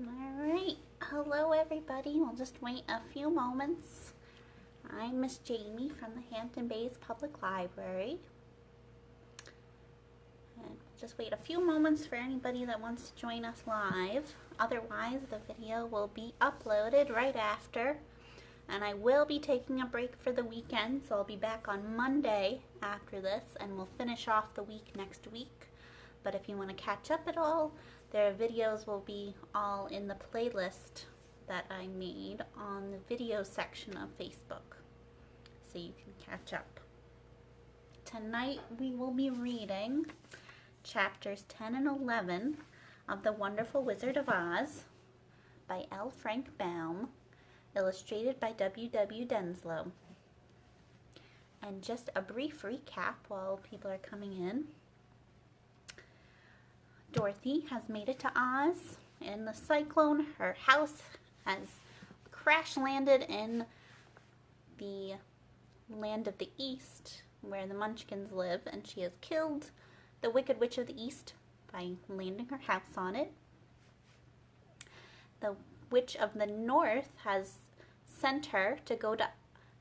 Alright, hello everybody. We'll just wait a few moments. I'm Miss Jamie from the Hampton Bays Public Library. And just wait a few moments for anybody that wants to join us live. Otherwise, the video will be uploaded right after. And I will be taking a break for the weekend, so I'll be back on Monday after this, and we'll finish off the week next week. But if you want to catch up at all, their videos will be all in the playlist that I made on the video section of Facebook, so you can catch up. Tonight we will be reading chapters 10 and 11 of The Wonderful Wizard of Oz by L. Frank Baum, illustrated by W.W. Denslow. And just a brief recap while people are coming in. Dorothy has made it to Oz. In the cyclone, her house has crash landed in the land of the East, where the Munchkins live, and she has killed the Wicked Witch of the East by landing her house on it. The Witch of the North has sent her to go to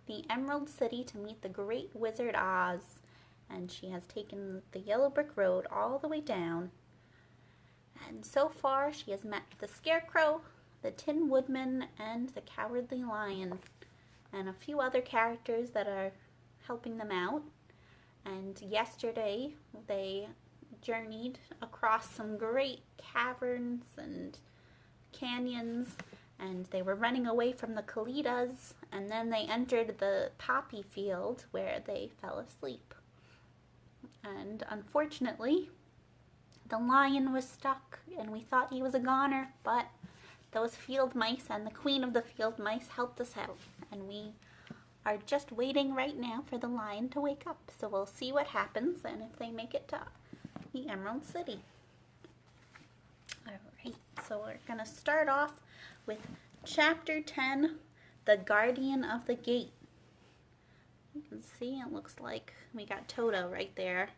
the Emerald City to meet the Great Wizard Oz, and she has taken the Yellow Brick Road all the way down. And so far, she has met the Scarecrow, the Tin Woodman, and the Cowardly Lion, and a few other characters that are helping them out. And yesterday, they journeyed across some great caverns and canyons, and they were running away from the Kalidas, and then they entered the poppy field where they fell asleep. And unfortunately, the lion was stuck, and we thought he was a goner, but those field mice and the queen of the field mice helped us out, and we are just waiting right now for the lion to wake up. So we'll see what happens and if they make it to the Emerald City. Alright, so we're going to start off with Chapter 10, The Guardian of the Gate. You can see it looks like we got Toto right there,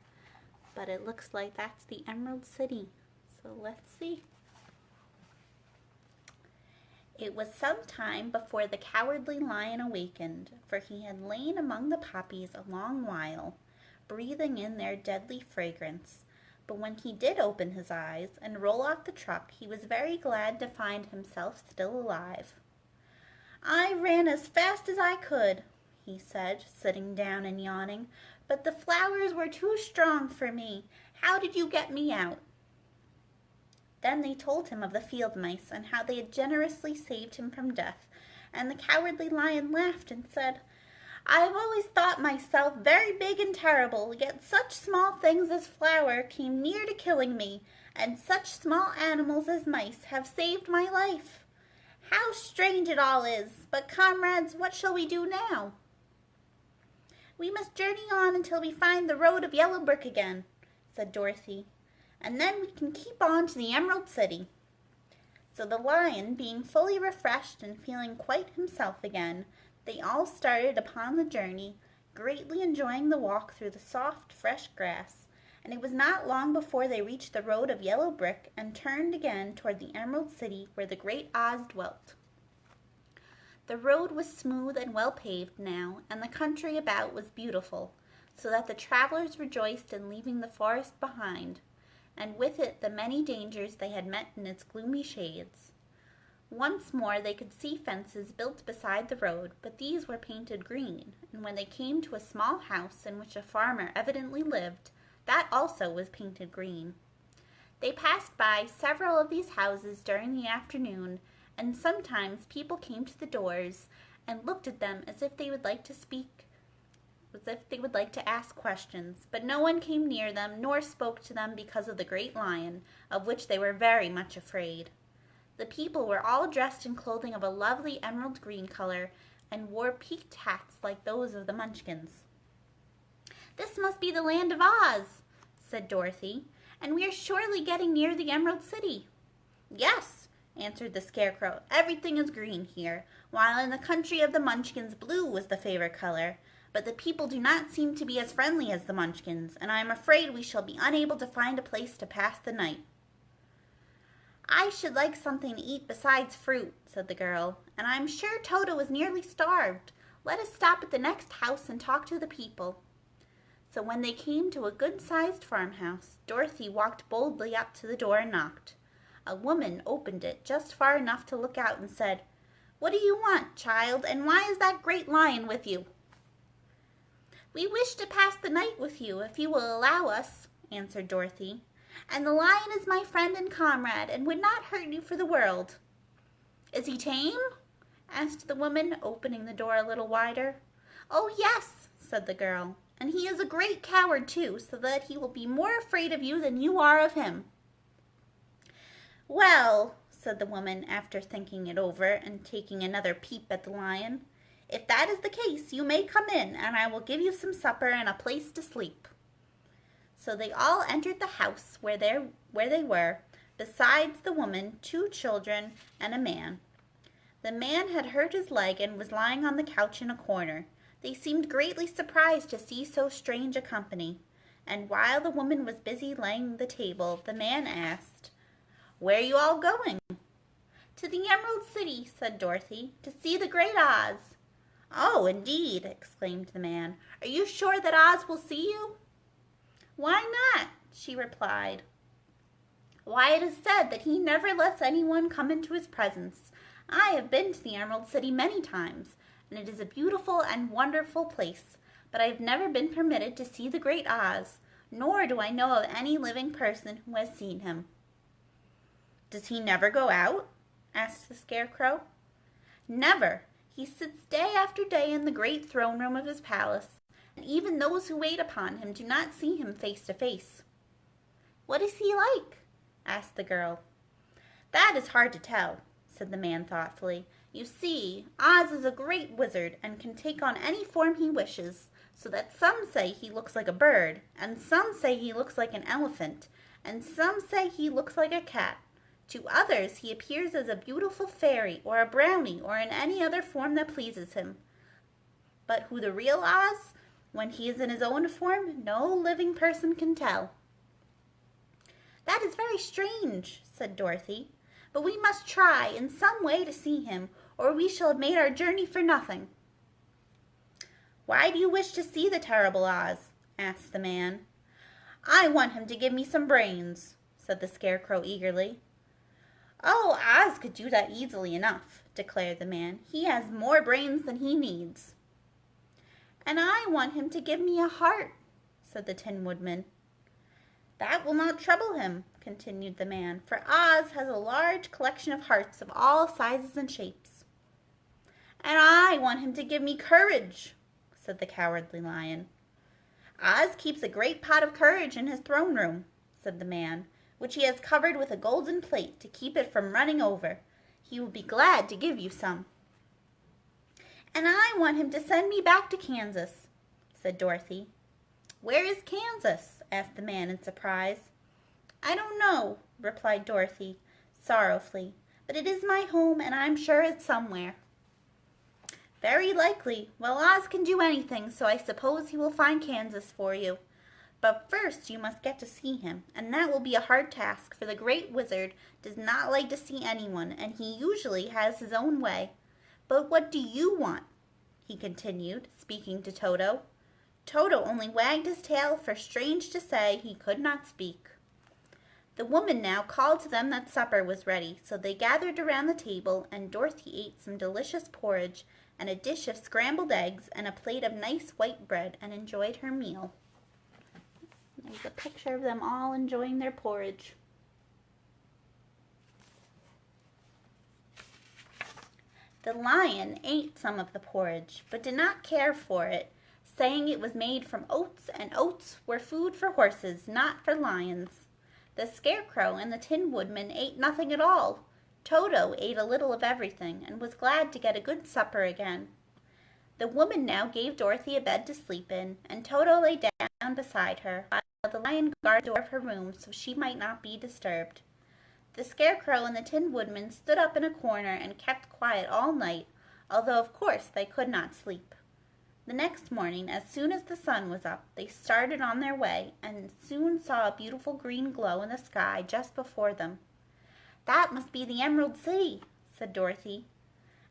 but it looks like that's the Emerald City. So let's see. It was some time before the Cowardly Lion awakened, for he had lain among the poppies a long while, breathing in their deadly fragrance. But when he did open his eyes and roll off the truck, he was very glad to find himself still alive. "I ran as fast as I could," he said, sitting down and yawning, "but the flowers were too strong for me. How did you get me out?" Then they told him of the field mice and how they had generously saved him from death, and the Cowardly Lion laughed and said, "I have always thought myself very big and terrible, yet such small things as flour came near to killing me, and such small animals as mice have saved my life. How strange it all is! But comrades, what shall we do now?" "We must journey on until we find the road of yellow brick again," said Dorothy, "and then we can keep on to the Emerald City." So the lion, being fully refreshed and feeling quite himself again, they all started upon the journey, greatly enjoying the walk through the soft, fresh grass, and it was not long before they reached the road of yellow brick and turned again toward the Emerald City where the great Oz dwelt. The road was smooth and well paved now, and the country about was beautiful, so that the travelers rejoiced in leaving the forest behind, and with it the many dangers they had met in its gloomy shades. Once more they could see fences built beside the road, but these were painted green, and when they came to a small house in which a farmer evidently lived, that also was painted green. They passed by several of these houses during the afternoon, and sometimes people came to the doors and looked at them as if they would like to speak, as if they would like to ask questions, but no one came near them nor spoke to them because of the great lion, of which they were very much afraid. The people were all dressed in clothing of a lovely emerald green color, and wore peaked hats like those of the Munchkins. "This must be the land of Oz," said Dorothy, "and we are surely getting near the Emerald City." "Yes," answered the Scarecrow, "everything is green here, while in the country of the Munchkins blue was the favorite color. But the people do not seem to be as friendly as the Munchkins, and I am afraid we shall be unable to find a place to pass the night." I should like something to eat besides fruit, said the girl, and I'm sure Toto is nearly starved. Let us stop at the next house and talk to the people. So when they came to a good-sized farmhouse, Dorothy walked boldly up to the door and knocked. A woman opened it just far enough to look out and said, "What do you want, child, and why is that great lion with you?" "We wish to pass the night with you, if you will allow us," answered Dorothy. "And the lion is my friend and comrade, and would not hurt you for the world." "Is he tame?" asked the woman, opening the door a little wider. "Oh, yes," said the girl, "and he is a great coward, too, so that he will be more afraid of you than you are of him." "Well," said the woman, after thinking it over and taking another peep at the lion, "if that is the case, you may come in, and I will give you some supper and a place to sleep." So they all entered the house where they were, besides the woman, 2 children, and a man. The man had hurt his leg and was lying on the couch in a corner. They seemed greatly surprised to see so strange a company, and while the woman was busy laying the table, the man asked, "Where are you all going?" "To the Emerald City," said Dorothy, "to see the Great Oz." "Oh, indeed!" exclaimed the man. "Are you sure that Oz will see you?" "Why not?" she replied. "Why, it is said that he never lets anyone come into his presence. I have been to the Emerald City many times, and it is a beautiful and wonderful place, but I have never been permitted to see the Great Oz, nor do I know of any living person who has seen him." "Does he never go out?" asked the Scarecrow. "Never. He sits day after day in the great throne room of his palace, and even those who wait upon him do not see him face to face." "What is he like?" asked the girl. "That is hard to tell," said the man thoughtfully. "You see, Oz is a great wizard and can take on any form he wishes, so that some say he looks like a bird, and some say he looks like an elephant, and some say he looks like a cat. To others he appears as a beautiful fairy or a brownie or in any other form that pleases him. But who the real Oz, when he is in his own form, no living person can tell." "That is very strange," said Dorothy, "but we must try in some way to see him, or we shall have made our journey for nothing." "Why do you wish to see the terrible Oz?" asked the man. "I want him to give me some brains," said the Scarecrow eagerly. "Oh, Oz could do that easily enough," declared the man. "He has more brains than he needs." "And I want him to give me a heart," said the Tin Woodman. "That will not trouble him," continued the man, "for Oz has a large collection of hearts of all sizes and shapes." "And I want him to give me courage," said the Cowardly Lion. "Oz keeps a great pot of courage in his throne room," said the man, "which he has covered with a golden plate to keep it from running over. He will be glad to give you some." "And I want him to send me back to Kansas," said Dorothy. "Where is Kansas?" asked the man in surprise. "I don't know," replied Dorothy sorrowfully, "but it is my home, and I'm sure it's somewhere." "Very likely. Well, Oz can do anything, so I suppose he will find Kansas for you. But first you must get to see him, and that will be a hard task, for the great wizard does not like to see anyone, and he usually has his own way. But what do you want?" he continued, speaking to Toto. Toto only wagged his tail, for strange to say, he could not speak. The woman now called to them that supper was ready, so they gathered around the table, and Dorothy ate some delicious porridge, and a dish of scrambled eggs, and a plate of nice white bread, and enjoyed her meal. There's a picture of them all enjoying their porridge. The lion ate some of the porridge, but did not care for it, saying it was made from oats, and oats were food for horses, not for lions. The Scarecrow and the Tin Woodman ate nothing at all. Toto ate a little of everything, and was glad to get a good supper again. The woman now gave Dorothy a bed to sleep in, and Toto lay down beside her, while the lion guarded the door of her room so she might not be disturbed. The Scarecrow and the Tin Woodman stood up in a corner and kept quiet all night, although of course they could not sleep. The next morning, as soon as the sun was up, they started on their way, and soon saw a beautiful green glow in the sky just before them. "That must be the Emerald City," said Dorothy.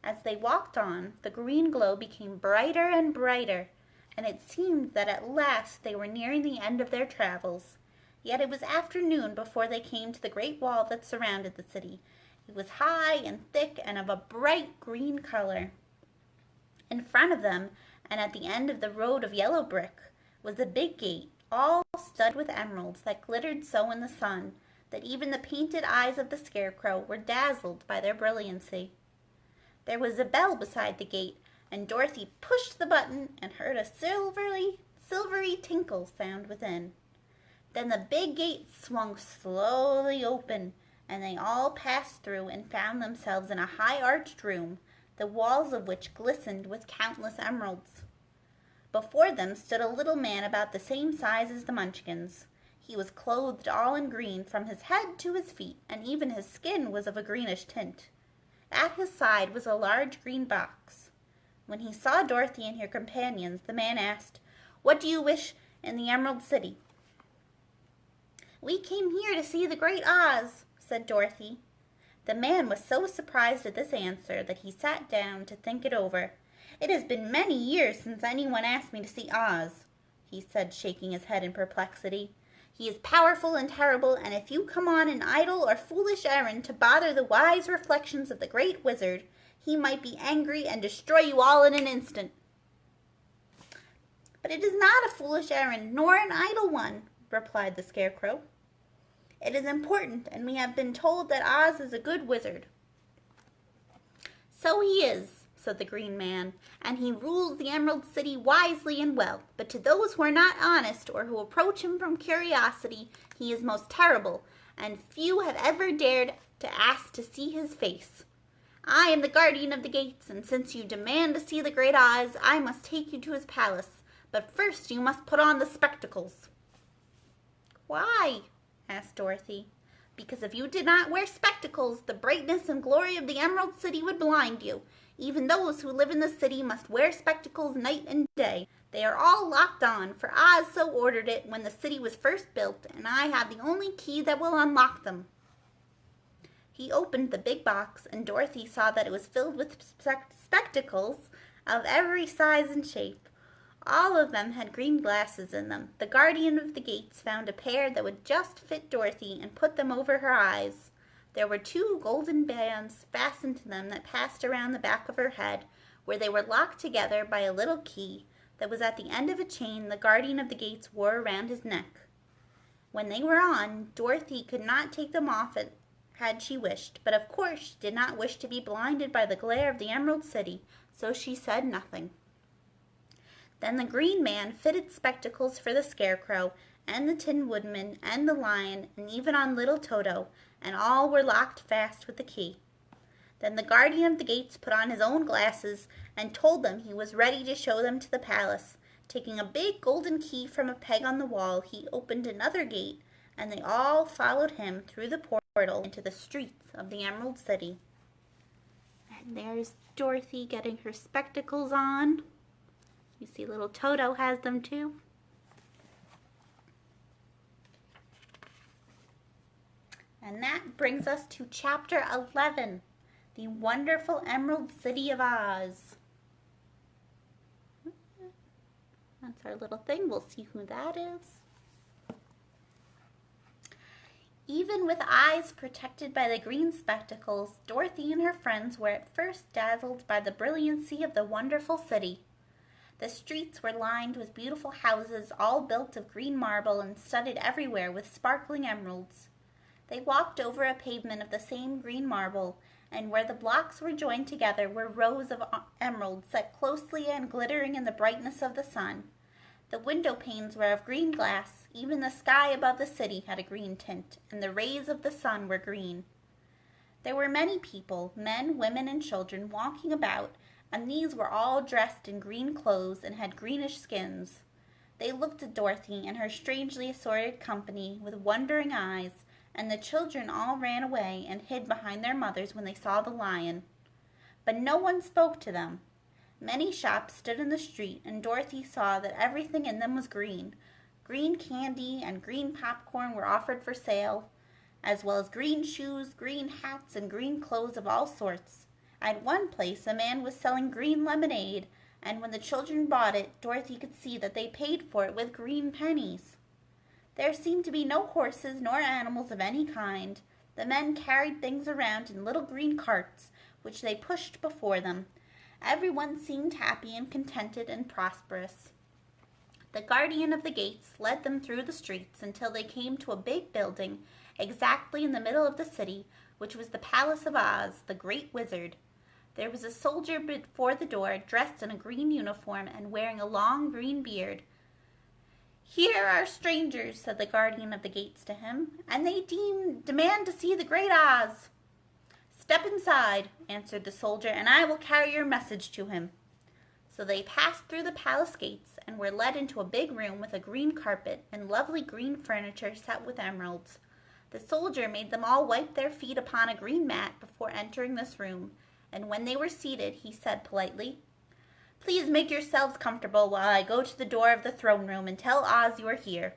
As they walked on, the green glow became brighter and brighter, and it seemed that at last they were nearing the end of their travels. Yet it was afternoon before they came to the great wall that surrounded the city. It was high and thick and of a bright green color. In front of them, and at the end of the road of yellow brick, was a big gate, all studded with emeralds that glittered so in the sun that even the painted eyes of the Scarecrow were dazzled by their brilliancy. There was a bell beside the gate, and Dorothy pushed the button and heard a silvery tinkle sound within. Then the big gate swung slowly open, and they all passed through and found themselves in a high-arched room, the walls of which glistened with countless emeralds. Before them stood a little man about the same size as the Munchkins. He was clothed all in green from his head to his feet, and even his skin was of a greenish tint. At his side was a large green box. When he saw Dorothy and her companions, the man asked, "What do you wish in the Emerald City?" "We came here to see the Great Oz," said Dorothy. The man was so surprised at this answer that he sat down to think it over. "It has been many years since anyone asked me to see Oz," he said, shaking his head in perplexity. "He is powerful and terrible, and if you come on an idle or foolish errand to bother the wise reflections of the great wizard, he might be angry and destroy you all in an instant." "But it is not a foolish errand, nor an idle one," replied the Scarecrow. "It is important, and we have been told that Oz is a good wizard." "So he is," said the Green Man, "and he rules the Emerald City wisely and well, but to those who are not honest or who approach him from curiosity, he is most terrible, and few have ever dared to ask to see his face. I am the guardian of the gates, and since you demand to see the Great Oz, I must take you to his palace, but first you must put on the spectacles." "Why?" asked Dorothy. "Because if you did not wear spectacles, the brightness and glory of the Emerald City would blind you. Even those who live in the city must wear spectacles night and day. They are all locked on, for Oz so ordered it when the city was first built, and I have the only key that will unlock them." He opened the big box, and Dorothy saw that it was filled with spectacles of every size and shape. All of them had green glasses in them. The guardian of the gates found a pair that would just fit Dorothy and put them over her eyes. There were 2 golden bands fastened to them that passed around the back of her head, where they were locked together by a little key that was at the end of a chain the guardian of the gates wore around his neck. When they were on, Dorothy could not take them off had she wished, but of course she did not wish to be blinded by the glare of the Emerald City, so she said nothing. Then the Green Man fitted spectacles for the Scarecrow, and the Tin Woodman, and the Lion, and even on little Toto, and all were locked fast with the key. Then the guardian of the gates put on his own glasses, and told them he was ready to show them to the palace. Taking a big golden key from a peg on the wall, he opened another gate, and they all followed him through the portal into the streets of the Emerald City. And there's Dorothy getting her spectacles on. You see little Toto has them too. And that brings us to Chapter 11, The Wonderful Emerald City of Oz. That's our little thing. We'll see who that is. Even with eyes protected by the green spectacles, Dorothy and her friends were at first dazzled by the brilliancy of the wonderful city. The streets were lined with beautiful houses, all built of green marble and studded everywhere with sparkling emeralds. They walked over a pavement of the same green marble, and where the blocks were joined together were rows of emeralds set closely and glittering in the brightness of the sun. The window panes were of green glass. Even the sky above the city had a green tint, and the rays of the sun were green. There were many people, men, women, and children, walking about, and these were all dressed in green clothes and had greenish skins. They looked at Dorothy and her strangely assorted company with wondering eyes, and the children all ran away and hid behind their mothers when they saw the lion. But no one spoke to them. Many shops stood in the street, and Dorothy saw that everything in them was green. Green candy and green popcorn were offered for sale. as well as green shoes, green hats, and green clothes of all sorts. At one place a man was selling green lemonade, and when the children bought it, Dorothy could see that they paid for it with green pennies. There seemed to be no horses nor animals of any kind. The men carried things around in little green carts, which they pushed before them. Everyone seemed happy and contented and prosperous. The guardian of the gates led them through the streets until they came to a big building exactly in the middle of the city, which was the Palace of Oz, the Great Wizard. There was a soldier before the door, dressed in a green uniform and wearing a long green beard. "Here are strangers," said the guardian of the gates to him, "and they demand to see the Great Oz." "Step inside," answered the soldier, "and I will carry your message to him." So they passed through the palace gates and were led into a big room with a green carpet and lovely green furniture set with emeralds. The soldier made them all wipe their feet upon a green mat before entering this room, and when they were seated, he said politely, "Please make yourselves comfortable while I go to the door of the throne room and tell Oz you are here."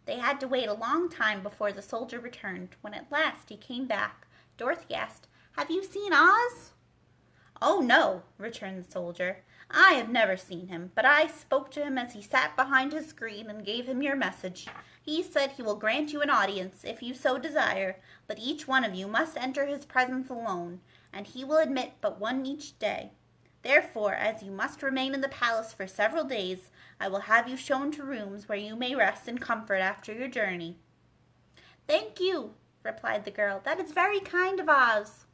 They had to wait a long time before the soldier returned. When at last he came back, Dorothy asked, "Have you seen Oz?" "Oh, no," returned the soldier. "I have never seen him, but I spoke to him as he sat behind his screen and gave him your message. He said he will grant you an audience if you so desire, but each one of you must enter his presence alone, and he will admit but one each day. Therefore, as you must remain in the palace for several days, I will have you shown to rooms where you may rest in comfort after your journey." "Thank you," replied the girl. "That is very kind of Oz."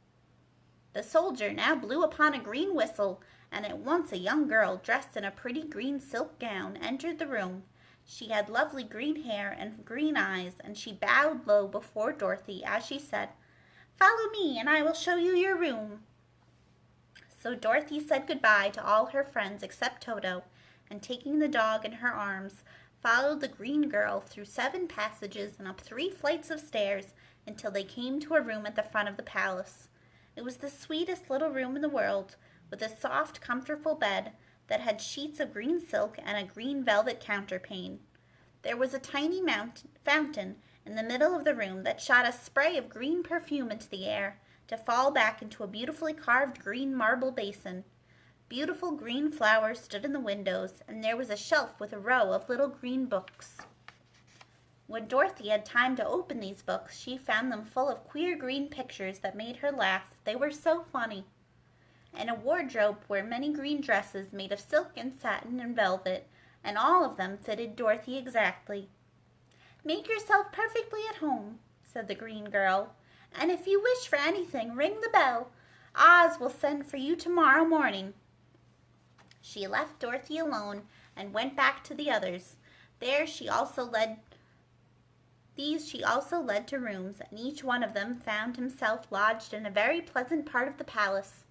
The soldier now blew upon a green whistle, and at once a young girl, dressed in a pretty green silk gown, entered the room. She had lovely green hair and green eyes, and she bowed low before Dorothy as she said, "Follow me, and I will show you your room." So Dorothy said goodbye to all her friends except Toto, and taking the dog in her arms, followed the green girl through 7 passages and up 3 flights of stairs until they came to a room at the front of the palace. It was the sweetest little room in the world, with a soft, comfortable bed that had sheets of green silk and a green velvet counterpane. There was a tiny fountain in the middle of the room that shot a spray of green perfume into the air, to fall back into a beautifully carved green marble basin. Beautiful green flowers stood in the windows, and there was a shelf with a row of little green books. When Dorothy had time to open these books, she found them full of queer green pictures that made her laugh. They were so funny. In a wardrobe were many green dresses made of silk and satin and velvet, and all of them fitted Dorothy exactly. "Make yourself perfectly at home," said the green girl, "and if you wish for anything, ring the bell. Oz will send for you tomorrow morning." She left Dorothy alone and went back to the others. These she also led to rooms, and each one of them found himself lodged in a very pleasant part of the palace.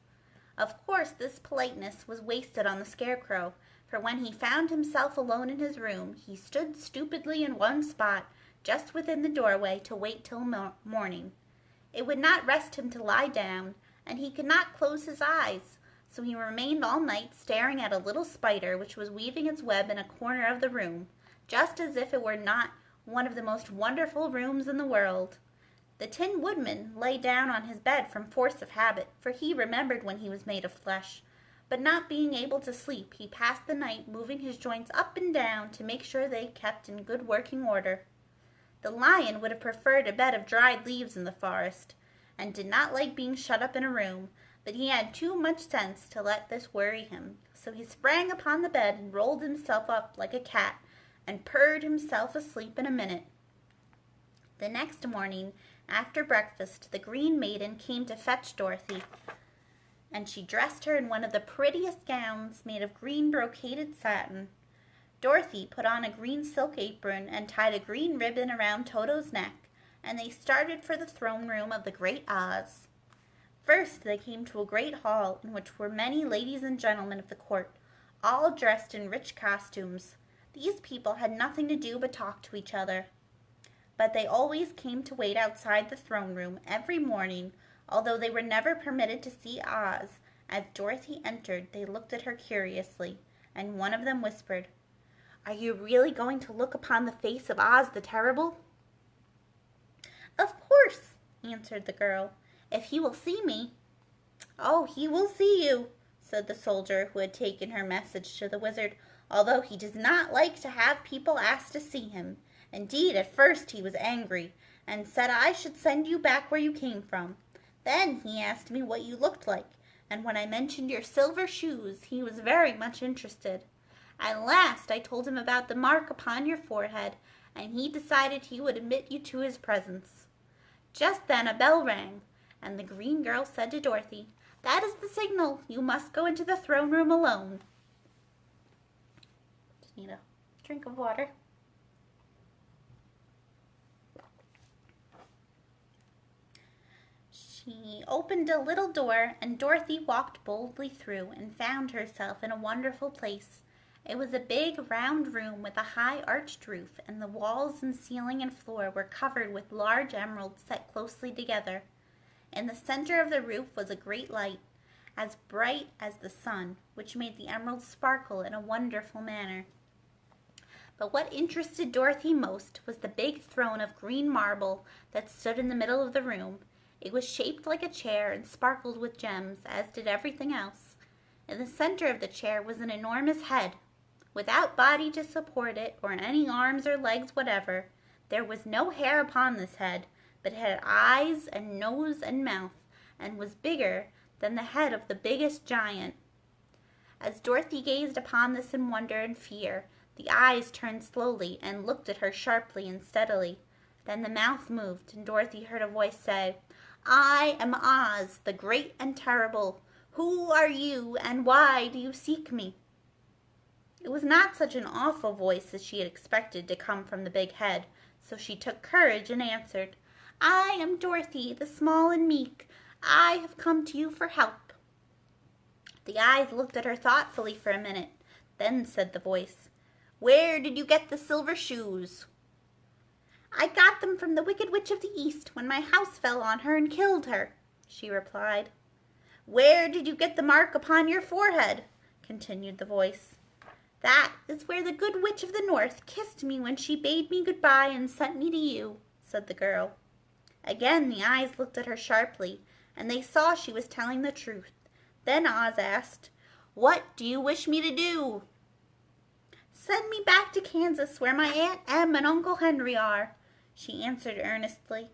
Of course, this politeness was wasted on the Scarecrow, for when he found himself alone in his room, he stood stupidly in one spot, just within the doorway, to wait till morning. It would not rest him to lie down, and he could not close his eyes, so he remained all night staring at a little spider which was weaving its web in a corner of the room, just as if it were not one of the most wonderful rooms in the world. The Tin Woodman lay down on his bed from force of habit, for he remembered when he was made of flesh, but not being able to sleep, he passed the night moving his joints up and down to make sure they kept in good working order. The Lion would have preferred a bed of dried leaves in the forest, and did not like being shut up in a room, but he had too much sense to let this worry him, so he sprang upon the bed and rolled himself up like a cat, and purred himself asleep in a minute. The next morning, after breakfast, the Green Maiden came to fetch Dorothy, and she dressed her in one of the prettiest gowns made of green brocaded satin. Dorothy put on a green silk apron and tied a green ribbon around Toto's neck, and they started for the throne room of the Great Oz. First they came to a great hall in which were many ladies and gentlemen of the court, all dressed in rich costumes. These people had nothing to do but talk to each other. But they always came to wait outside the throne room every morning, although they were never permitted to see Oz. As Dorothy entered, they looked at her curiously, and one of them whispered, "Are you really going to look upon the face of Oz the Terrible?" course," answered the girl, "if he will see me." "Oh, he will see you," said the soldier who had taken her message to the wizard, "although he does not like to have people ask to see him. Indeed, at first he was angry, and said I should send you back where you came from. Then he asked me what you looked like, and when I mentioned your silver shoes, he was very much interested. At last I told him about the mark upon your forehead, and he decided he would admit you to his presence." Just then a bell rang, and the green girl said to Dorothy, "That is the signal. You must go into the throne room alone." Just need a drink of water. She opened a little door, and Dorothy walked boldly through and found herself in a wonderful place. It was a big, round room with a high arched roof, and the walls and ceiling and floor were covered with large emeralds set closely together. In the center of the roof was a great light, as bright as the sun, which made the emeralds sparkle in a wonderful manner. But what interested Dorothy most was the big throne of green marble that stood in the middle of the room. It was shaped like a chair and sparkled with gems, as did everything else. In the center of the chair was an enormous head. Without body to support it, or any arms or legs whatever, there was no hair upon this head, but it had eyes and nose and mouth, and was bigger than the head of the biggest giant. As Dorothy gazed upon this in wonder and fear, the eyes turned slowly and looked at her sharply and steadily. Then the mouth moved, and Dorothy heard a voice say, "I am Oz, the great and terrible. Who are you, and why do you seek me?" It was not such an awful voice as she had expected to come from the big head, so she took courage and answered, "I am Dorothy, the small and meek. I have come to you for help." The eyes looked at her thoughtfully for a minute. Then said the voice, "Where did you get the silver shoes?" "I got them from the Wicked Witch of the East when my house fell on her and killed her," she replied. "Where did you get the mark upon your forehead?" continued the voice. "That is where the Good Witch of the North kissed me when she bade me goodbye and sent me to you," said the girl. Again the eyes looked at her sharply, and they saw she was telling the truth. Then Oz asked, "What do you wish me to do?" "Send me back to Kansas, where my Aunt Em and Uncle Henry are," she answered earnestly.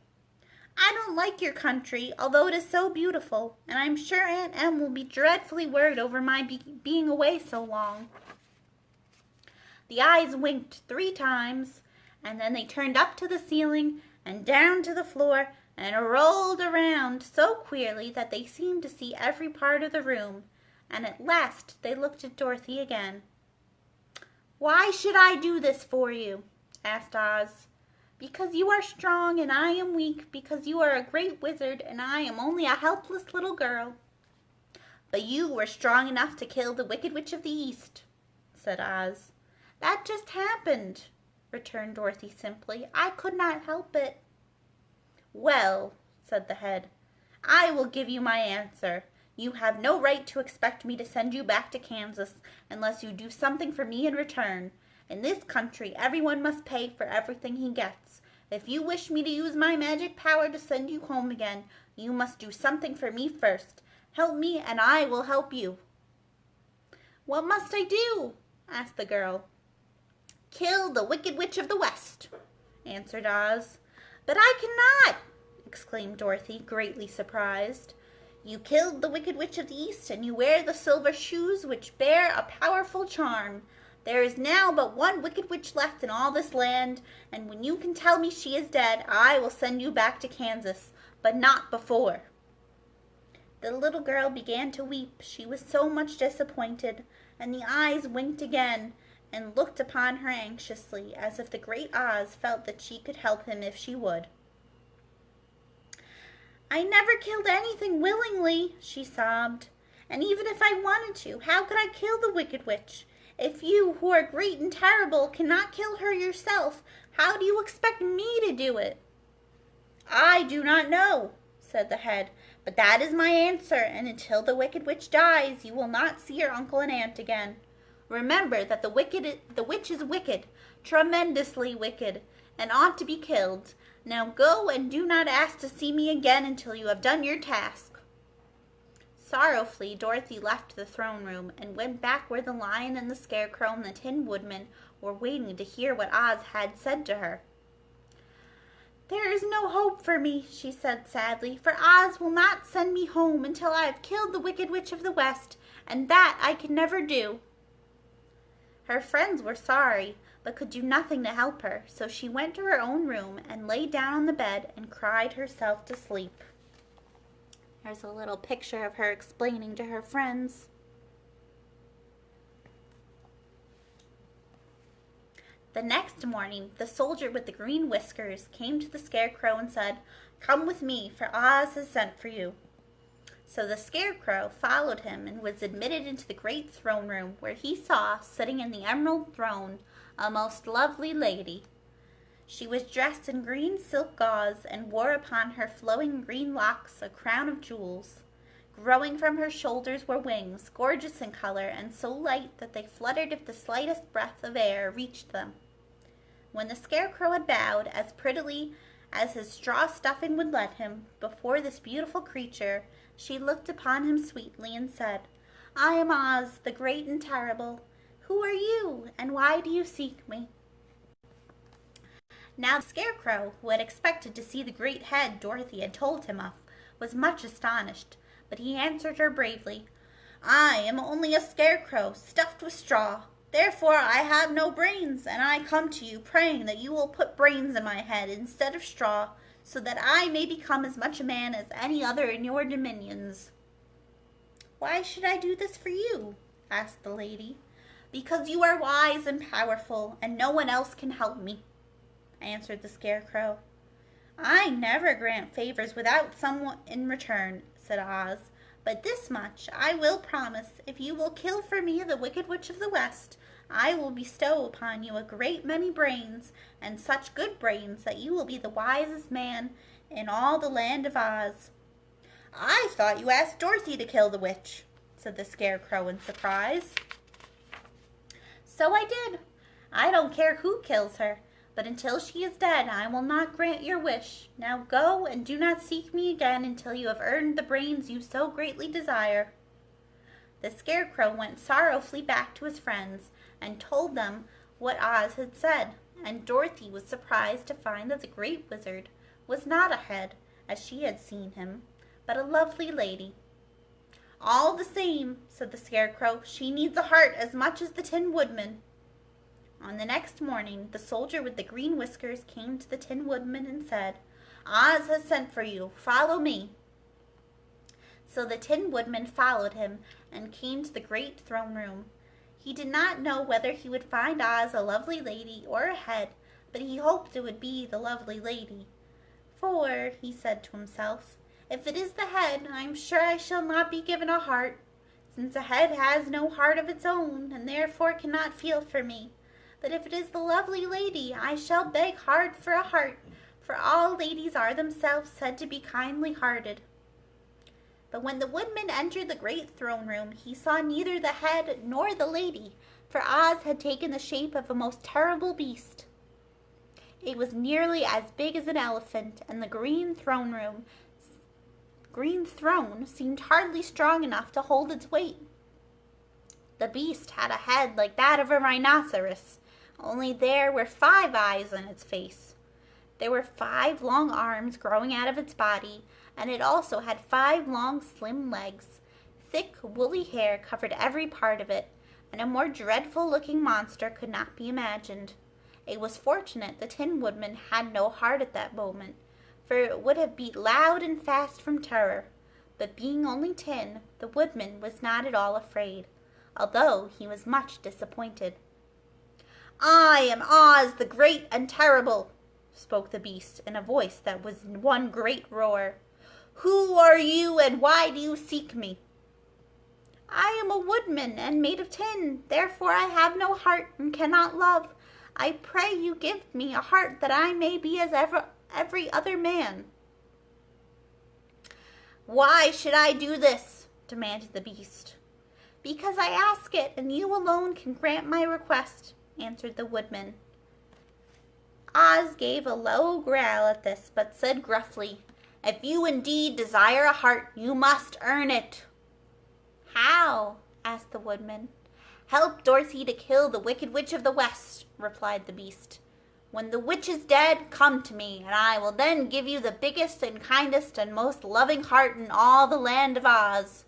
"I don't like your country, although it is so beautiful, and I'm sure Aunt Em will be dreadfully worried over my being away so long." The eyes winked 3 times, and then they turned up to the ceiling and down to the floor and rolled around so queerly that they seemed to see every part of the room, and at last they looked at Dorothy again. "Why should I do this for you?" asked Oz. "Because you are strong and I am weak, because you are a great wizard and I am only a helpless little girl." "But you were strong enough to kill the Wicked Witch of the East," said Oz. "That just happened," returned Dorothy simply. "I could not help it." "Well," said the head, "I will give you my answer. You have no right to expect me to send you back to Kansas unless you do something for me in return. In this country, everyone must pay for everything he gets. If you wish me to use my magic power to send you home again, you must do something for me first. Help me, and I will help you." "What must I do?" asked the girl. "Kill the Wicked Witch of the West," answered Oz. "But I cannot!" exclaimed Dorothy, greatly surprised. "You killed the Wicked Witch of the East, and you wear the silver shoes which bear a powerful charm. There is now but one Wicked Witch left in all this land, and when you can tell me she is dead, I will send you back to Kansas, but not before." The little girl began to weep. She was so much disappointed, and the eyes winked again and looked upon her anxiously, as if the great Oz felt that she could help him if she would. "I never killed anything willingly," she sobbed. "And even if I wanted to, how could I kill the Wicked Witch? If you, who are great and terrible, cannot kill her yourself, how do you expect me to do it?" "I do not know," said the head, "but that is my answer, and until the Wicked Witch dies, you will not see your uncle and aunt again. Remember that the witch is wicked, tremendously wicked, and ought to be killed. Now go and do not ask to see me again until you have done your task." Sorrowfully, Dorothy left the throne room and went back where the Lion and the Scarecrow and the Tin Woodman were waiting to hear what Oz had said to her. "There is no hope for me," she said sadly, "for Oz will not send me home until I have killed the Wicked Witch of the West, and that I can never do." Her friends were sorry, but could do nothing to help her, so she went to her own room and lay down on the bed and cried herself to sleep. There's a little picture of her explaining to her friends. The next morning, the soldier with the green whiskers came to the Scarecrow and said, "Come with me, for Oz has sent for you." So the Scarecrow followed him and was admitted into the great throne room, where he saw, sitting in the emerald throne, a most lovely lady. She was dressed in green silk gauze and wore upon her flowing green locks a crown of jewels. Growing from her shoulders were wings, gorgeous in color and so light that they fluttered if the slightest breath of air reached them. When the Scarecrow had bowed, as prettily as his straw stuffing would let him, before this beautiful creature, she looked upon him sweetly and said, "I am Oz, the great and terrible. Who are you, and why do you seek me?" Now the Scarecrow, who had expected to see the great head Dorothy had told him of, was much astonished, but he answered her bravely, "I am only a scarecrow stuffed with straw. Therefore I have no brains, and I come to you praying that you will put brains in my head instead of straw, so that I may become as much a man as any other in your dominions." "Why should I do this for you?" asked the lady. "Because you are wise and powerful, and no one else can help me," answered the Scarecrow. "I never grant favors without someone in return," said Oz, "but this much I will promise. If you will kill for me the Wicked Witch of the West, I will bestow upon you a great many brains, and such good brains that you will be the wisest man in all the land of Oz." "I thought you asked Dorothy to kill the witch," said the Scarecrow in surprise. "So I did. I don't care who kills her, but until she is dead I will not grant your wish. Now go, and do not seek me again until you have earned the brains you so greatly desire." The Scarecrow went sorrowfully back to his friends and told them what Oz had said, and Dorothy was surprised to find that the great wizard was not a head, as she had seen him, but a lovely lady. "All the same," said the Scarecrow, "she needs a heart as much as the Tin Woodman." On the next morning, the soldier with the green whiskers came to the Tin Woodman and said, "Oz has sent for you. Follow me." So the Tin Woodman followed him and came to the great throne room. He did not know whether he would find Oz a lovely lady or a head, but he hoped it would be the lovely lady. "For," he said to himself, "if it is the head, I am sure I shall not be given a heart, since a head has no heart of its own, and therefore cannot feel for me. But if it is the lovely lady, I shall beg hard for a heart, for all ladies are themselves said to be kindly hearted." But when the Woodman entered the great throne room, he saw neither the head nor the lady, for Oz had taken the shape of a most terrible beast. It was nearly as big as an elephant, and the green throne seemed hardly strong enough to hold its weight. The beast had a head like that of a rhinoceros, only there were 5 eyes on its face. There were 5 long arms growing out of its body, and it also had 5 long slim legs. Thick woolly hair covered every part of it, and a more dreadful looking monster could not be imagined. It was fortunate the Tin Woodman had no heart at that moment, for it would have beat loud and fast from terror. But being only tin, the Woodman was not at all afraid, although he was much disappointed. "I am Oz, the great and terrible," spoke the beast in a voice that was one great roar. "Who are you, and why do you seek me?" "I am a woodman and made of tin, therefore I have no heart and cannot love. I pray you give me a heart that I may be as every other man." "Why should I do this?" demanded the beast. "Because I ask it, and you alone can grant my request," answered the Woodman. Oz gave a low growl at this, but said gruffly, "If you indeed desire a heart, you must earn it." "How?" asked the Woodman. "Help Dorothy to kill the Wicked Witch of the West," replied the Beast. "When the witch is dead, come to me, and I will then give you the biggest and kindest and most loving heart in all the land of Oz."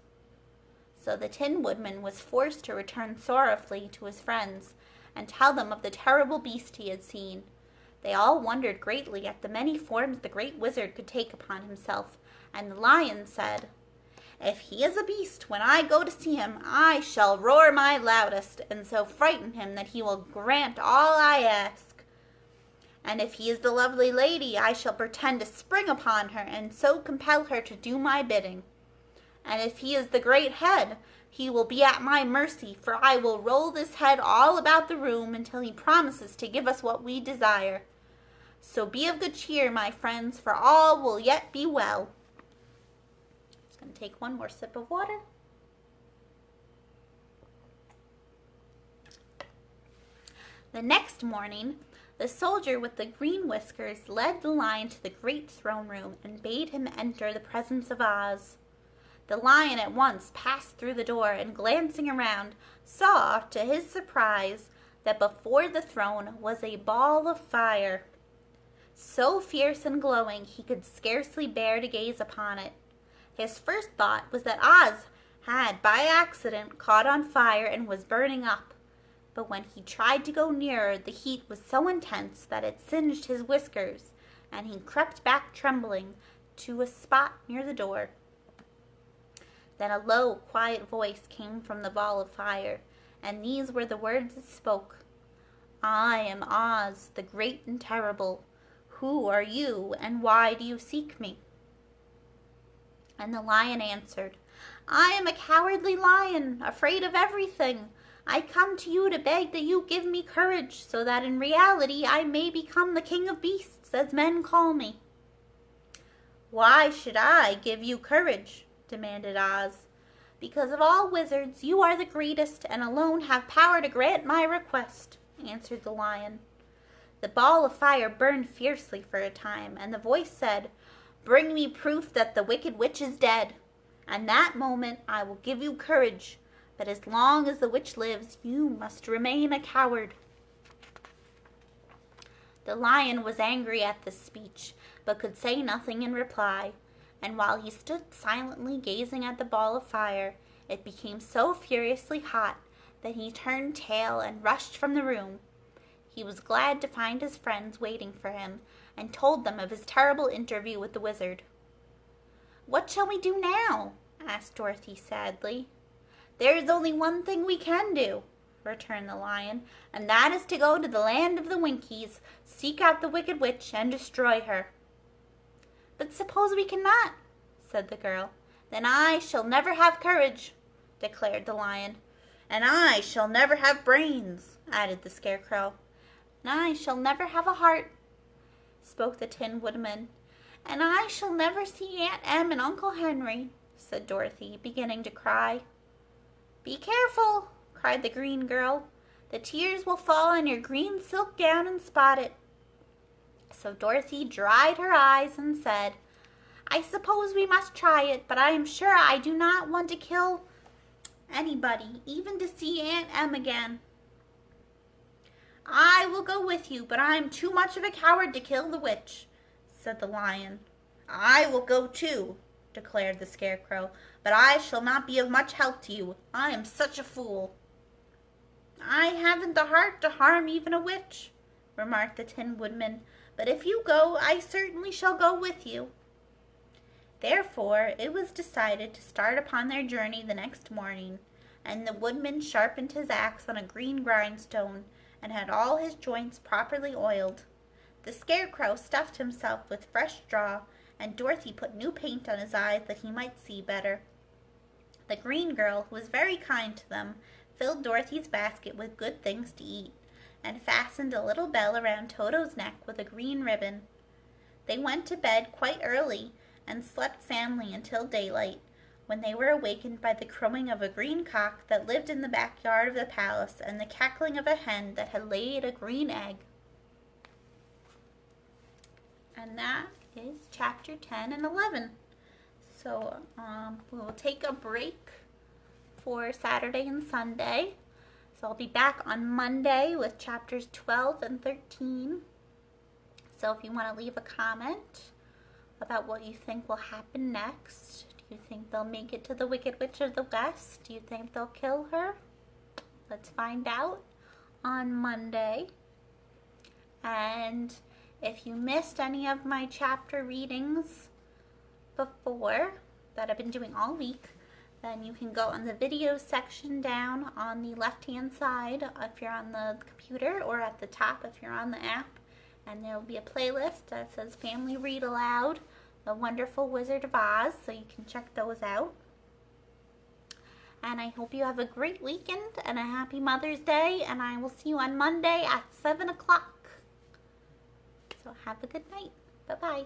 So the Tin Woodman was forced to return sorrowfully to his friends and tell them of the terrible beast he had seen. They all wondered greatly at the many forms the great wizard could take upon himself, and the Lion said, "If he is a beast, when I go to see him, I shall roar my loudest, and so frighten him that he will grant all I ask. And if he is the lovely lady, I shall pretend to spring upon her, and so compel her to do my bidding. And if he is the great head, he will be at my mercy, for I will roll this head all about the room until he promises to give us what we desire. So be of good cheer, my friends, for all will yet be well." Just going to take one more sip of water. The next morning, the soldier with the green whiskers led the Lion to the great throne room and bade him enter the presence of Oz. The Lion at once passed through the door and, glancing around, saw, to his surprise, that before the throne was a ball of fire. So fierce and glowing he could scarcely bear to gaze upon it. His first thought was that Oz had, by accident, caught on fire and was burning up. But when he tried to go nearer, the heat was so intense that it singed his whiskers, and he crept back trembling to a spot near the door. Then a low, quiet voice came from the ball of fire, and these were the words it spoke. "I am Oz, the great and terrible. Who are you, and why do you seek me?" And the Lion answered, "I am a cowardly lion, afraid of everything. I come to you to beg that you give me courage, so that in reality I may become the King of Beasts, as men call me." "Why should I give you courage?" demanded Oz. "Because of all wizards, you are the greatest and alone have power to grant my request," answered the Lion. The ball of fire burned fiercely for a time, and the voice said, "Bring me proof that the Wicked Witch is dead, and that moment I will give you courage, but as long as the witch lives, you must remain a coward." The Lion was angry at this speech, but could say nothing in reply, and while he stood silently gazing at the ball of fire, it became so furiously hot that he turned tail and rushed from the room. He was glad to find his friends waiting for him, and told them of his terrible interview with the wizard. "What shall we do now?" asked Dorothy sadly. "There is only one thing we can do," returned the Lion, "and that is to go to the land of the Winkies, seek out the Wicked Witch, and destroy her." "But suppose we cannot?" said the girl. "Then I shall never have courage," declared the Lion. "And I shall never have brains," added the Scarecrow. "And I shall never have a heart," spoke the Tin Woodman. "And I shall never see Aunt Em and Uncle Henry," said Dorothy, beginning to cry. "Be careful," cried the green girl. "The tears will fall on your green silk gown and spot it." So Dorothy dried her eyes and said, "I suppose we must try it, but I am sure I do not want to kill anybody, even to see Aunt Em again." "I will go with you, but I am too much of a coward to kill the witch," said the Lion. "I will go too," declared the Scarecrow, "but I shall not be of much help to you. I am such a fool." "I haven't the heart to harm even a witch," remarked the Tin Woodman, "but if you go, I certainly shall go with you." Therefore, it was decided to start upon their journey the next morning, and the Woodman sharpened his axe on a green grindstone, and had all his joints properly oiled. The Scarecrow stuffed himself with fresh straw, and Dorothy put new paint on his eyes that he might see better. The green girl, who was very kind to them, filled Dorothy's basket with good things to eat, and fastened a little bell around Toto's neck with a green ribbon. They went to bed quite early, and slept soundly until daylight, when they were awakened by the crowing of a green cock that lived in the backyard of the palace, and the cackling of a hen that had laid a green egg. And that is chapter 10 and 11. So we will take a break for Saturday and Sunday. So I'll be back on Monday with chapters 12 and 13. So if you want to leave a comment about what you think will happen next. Do you think they'll make it to the Wicked Witch of the West? Do you think they'll kill her? Let's find out on Monday. And if you missed any of my chapter readings before that I've been doing all week, then you can go on the video section down on the left hand side if you're on the computer, or at the top if you're on the app, and there will be a playlist that says Family Read Aloud, The Wonderful Wizard of Oz, so you can check those out. And I hope you have a great weekend and a happy Mother's Day, and I will see you on Monday at 7 o'clock. So have a good night. Bye-bye.